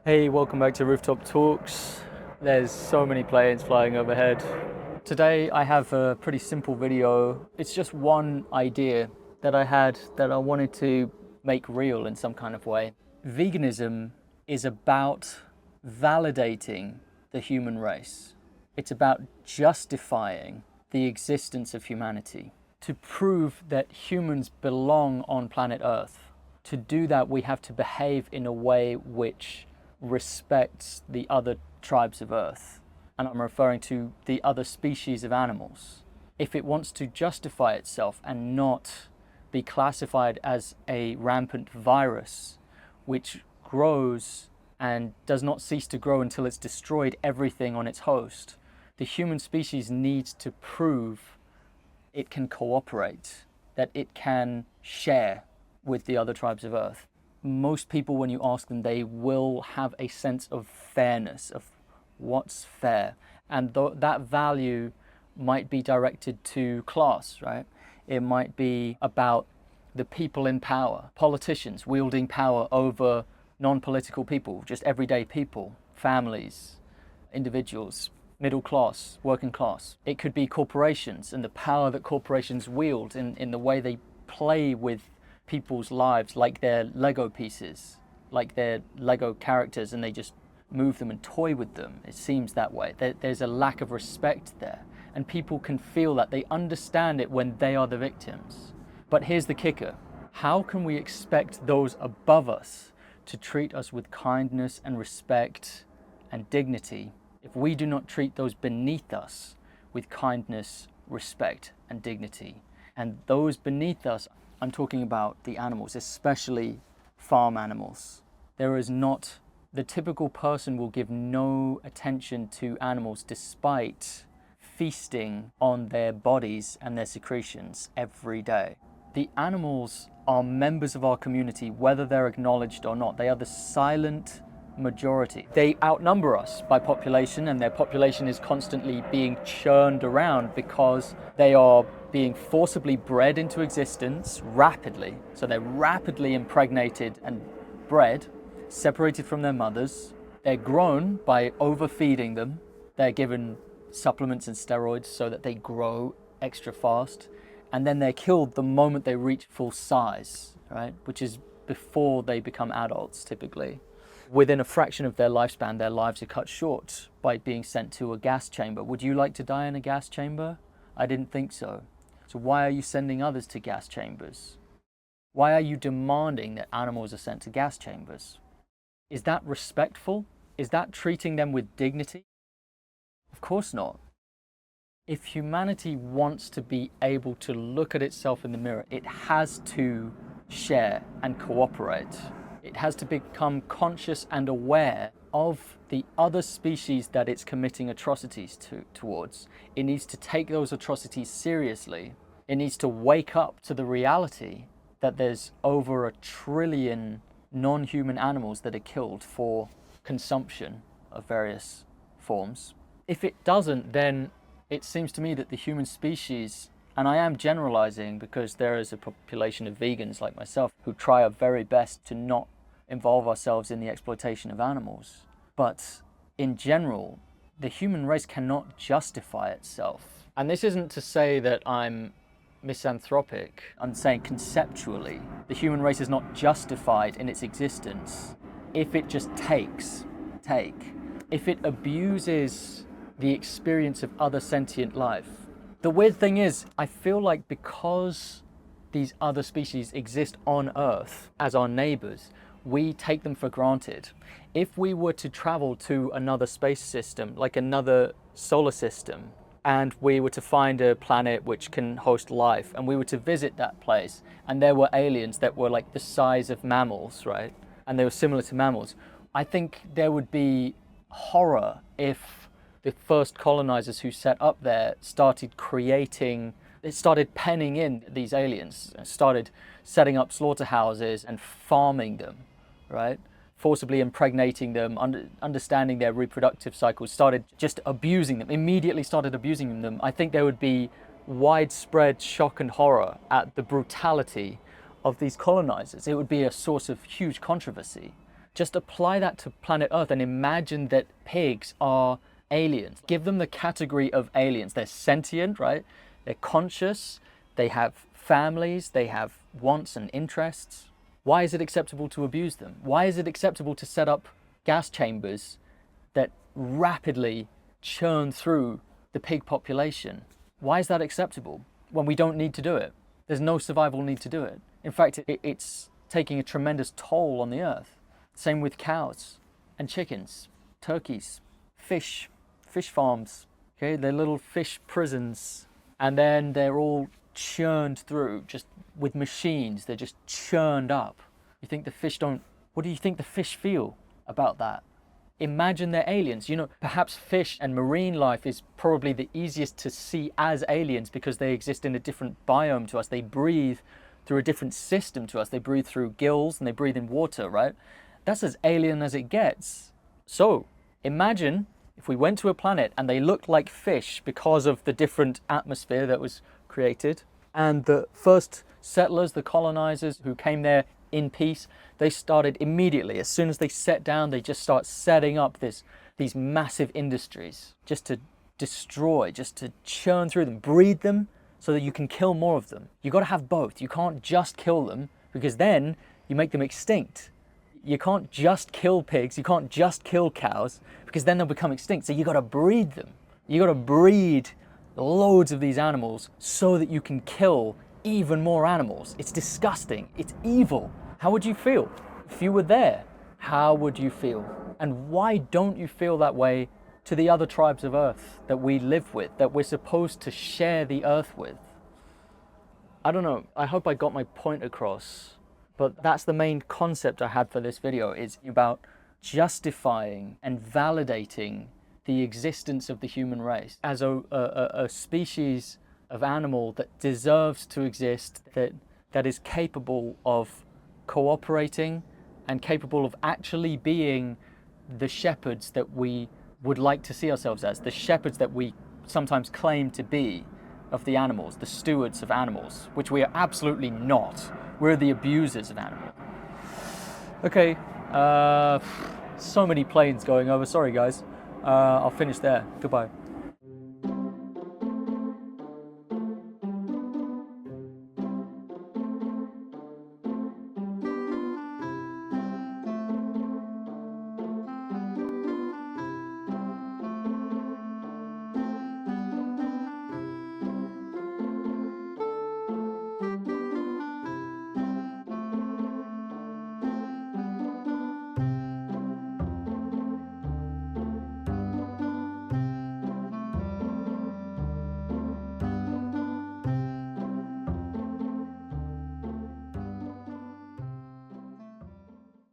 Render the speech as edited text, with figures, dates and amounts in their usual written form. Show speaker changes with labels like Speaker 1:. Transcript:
Speaker 1: Hey, welcome back to Rooftop Talks. There's so many planes flying overhead. Today I have a pretty simple video. It's just one idea that I had that I wanted to make real in some kind of way. Veganism is about validating the human race. It's about justifying the existence of humanity, to prove that humans belong on planet Earth. To do that, we have to behave in a way which respects the other tribes of Earth. And I'm referring to the other species of animals. If it wants to justify itself and not be classified as a rampant virus which grows and does not cease to grow until it's destroyed everything on its host, the human species needs to prove it can cooperate, that it can share with the other tribes of Earth. Most people, when you ask them, they will have a sense of fairness, of what's fair. And that value might be directed to class, right? It might be about the people in power, politicians wielding power over non-political people, just everyday people, families, individuals, middle class, working class. It could be corporations and the power that corporations wield in the way they play with people's lives like they're Lego pieces, like they're Lego characters, and they just move them and toy with them. It seems that way. There's a lack of respect there, and people can feel that. They understand it when they are the victims. But here's the kicker. How can we expect those above us to treat us with kindness and respect and dignity if we do not treat those beneath us with kindness, respect, and dignity? And those beneath us, I'm talking about the animals, especially farm animals. The typical person will give no attention to animals despite feasting on their bodies and their secretions every day. The animals are members of our community, whether they're acknowledged or not. They are the silent majority. They outnumber us by population, and their population is constantly being churned around because they are being forcibly bred into existence rapidly. So they're rapidly impregnated and bred, separated from their mothers. They're grown by overfeeding them. They're given supplements and steroids so that they grow extra fast. And then they're killed the moment they reach full size, right? Which is before they become adults, typically. Within a fraction of their lifespan, their lives are cut short by being sent to a gas chamber. Would you like to die in a gas chamber? I didn't think so. So why are you sending others to gas chambers? Why are you demanding that animals are sent to gas chambers? Is that respectful? Is that treating them with dignity? Of course not. If humanity wants to be able to look at itself in the mirror, it has to share and cooperate. It has to become conscious and aware of the other species that it's committing atrocities towards. It needs to take those atrocities seriously. It needs to wake up to the reality that there's over 1 trillion non-human animals that are killed for consumption of various forms. If it doesn't, then it seems to me that the human species, and I am generalizing because there is a population of vegans like myself who try our very best to not involve ourselves in the exploitation of animals. But in general, the human race cannot justify itself. And this isn't to say that I'm misanthropic. I'm saying conceptually, the human race is not justified in its existence if it just if it abuses the experience of other sentient life. The weird thing is, I feel like because these other species exist on Earth as our neighbors, we take them for granted. If we were to travel to another space system, like another solar system, and we were to find a planet which can host life, and we were to visit that place, and there were aliens that were like the size of mammals, right? And they were similar to mammals, I think there would be horror if the first colonizers who set up there started penning in these aliens, started setting up slaughterhouses and farming them, right? Forcibly impregnating them, understanding their reproductive cycles, immediately started abusing them. I think there would be widespread shock and horror at the brutality of these colonizers. It would be a source of huge controversy. Just apply that to planet Earth and imagine that pigs are aliens. Give them the category of aliens. They're sentient, right? They're conscious. They have families. They have wants and interests. Why is it acceptable to abuse them? Why is it acceptable to set up gas chambers that rapidly churn through the pig population? Why is that acceptable when we don't need to do it? There's no survival need to do it. In fact, it's taking a tremendous toll on the earth. Same with cows and chickens, turkeys, fish farms, okay? They're little fish prisons. And then they're all churned through just with machines. They're just churned up. You think the fish don't, what do you think the fish feel about that? Imagine they're aliens. You know, perhaps fish and marine life is probably the easiest to see as aliens because they exist in a different biome to us. They breathe through a different system to us. They breathe through gills and they breathe in water, right? That's as alien as it gets. So imagine if we went to a planet and they looked like fish because of the different atmosphere that was created, and the first settlers, the colonizers who came there in peace, they started immediately, as soon as they set down, they just start setting up these massive industries just to destroy, just to churn through them, breed them so that you can kill more of them. You got to have both. You can't just kill them because then you make them extinct. You can't just kill pigs, you can't just kill cows because then they'll become extinct. So you got to breed them. You got to breed loads of these animals so that you can kill even more animals. It's disgusting. It's evil. How would you feel if you were there? How would you feel? And why don't you feel that way to the other tribes of Earth that we live with, that we're supposed to share the Earth with? I don't know. I hope I got my point across. But that's the main concept I had for this video, is about justifying and validating the existence of the human race as a species of animal that deserves to exist, that is capable of cooperating and capable of actually being the shepherds that we would like to see ourselves as, the shepherds that we sometimes claim to be of the animals, the stewards of animals, which we are absolutely not. We're the abusers of animals. Okay, so many planes going over. Sorry guys. I'll finish there. Goodbye.